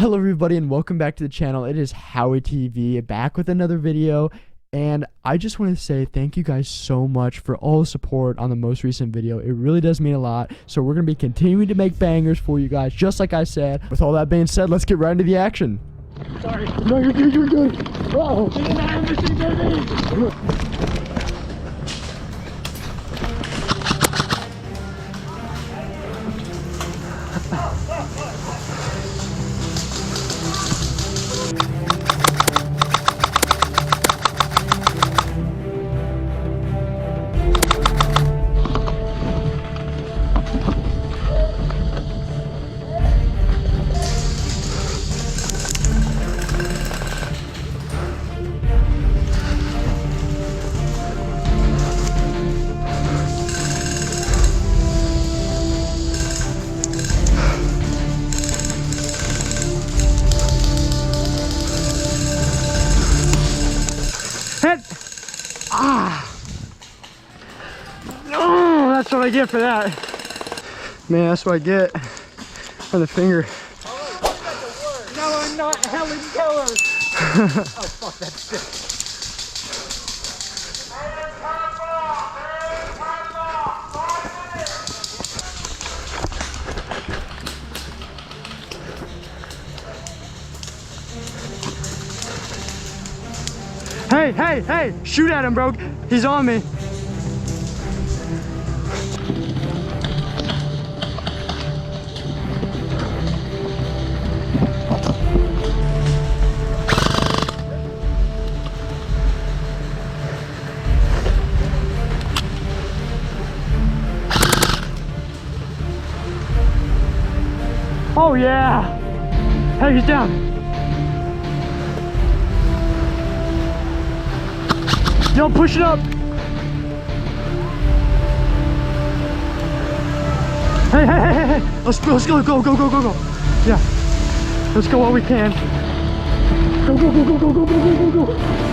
Hello everybody and welcome back to the channel. It is Howie TV back with another video, and I just want to say thank you guys so much for all the support on the most recent video. It really does mean a lot. So we're going to be continuing to make bangers for you guys, just like I said. With all that being said, let's get right into the action. Sorry. No, you're good, you're good. Whoa. Hit! Ah! Oh, that's what I get for that. Man, that's what I get on the finger. No, I'm not Helen Keller. Oh, fuck, that's sick. Hey, hey, hey! Shoot at him, bro! He's on me! Oh, yeah! Hey, he's down. Yo, push it up! Hey, hey, hey, hey, hey! Let's go, go, go, go, go, go. Yeah. Let's go while we can. Go, go, go, go, go, go, go, go, go.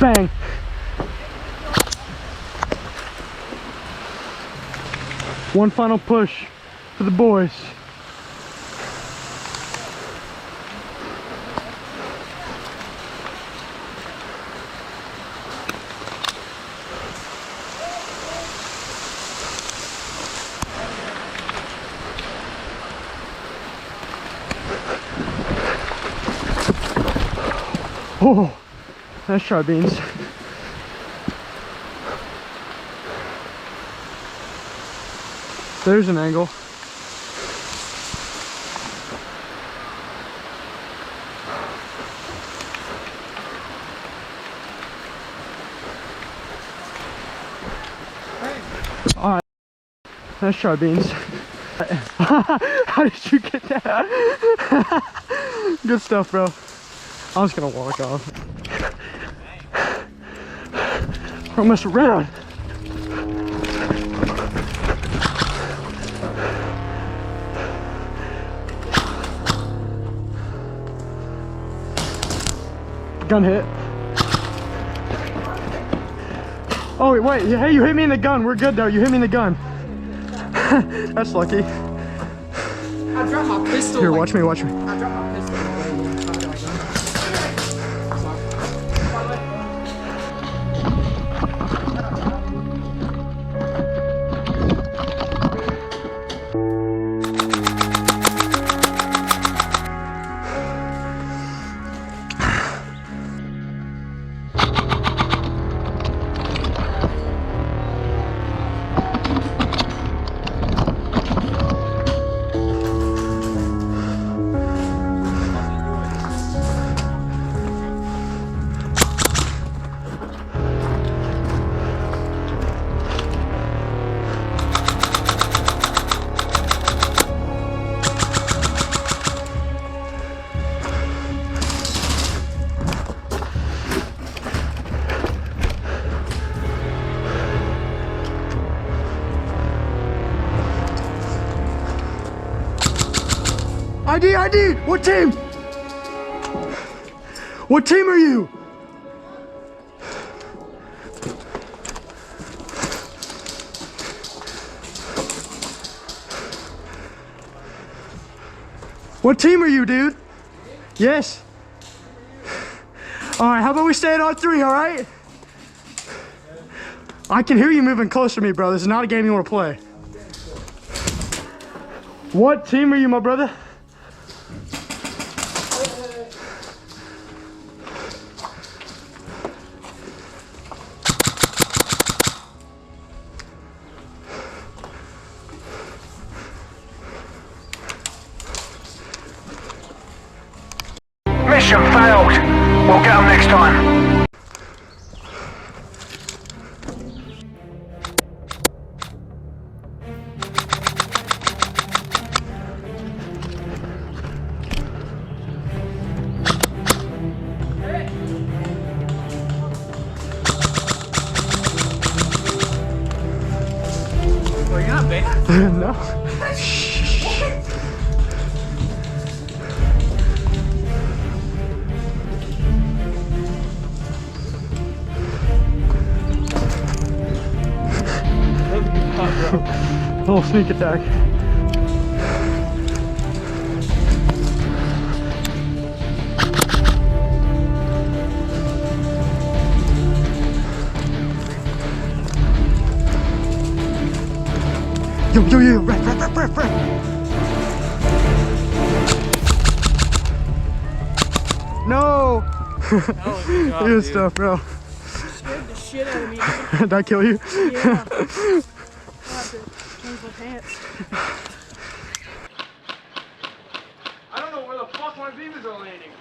Bang! One final push for the boys. Oh, nice try, Beans. There's an angle. All right, nice try, Beans. How did you get that? Good stuff, bro. I was gonna walk off. Don't mess around. Gun hit. Oh wait, hey, you hit me in the gun. We're good though. You hit me in the gun. That's lucky. I dropped my pistol. Here, watch me, watch me. I dropped my pistol. ID! What team? What team are you? What team are you, dude? Yes. All right, how about we stay at R3, all right? I can hear you moving closer to me, bro. This is not a game you want to play. What team are you, my brother? Mission failed. We'll get them next time. Well, you're not bad. No. Little sneak attack. Yo, ref. No! Good stuff, bro. Scared the shit out of me. Did I kill you? Yeah. I'll have to change my pants. I don't know where the fuck my beavers are landing.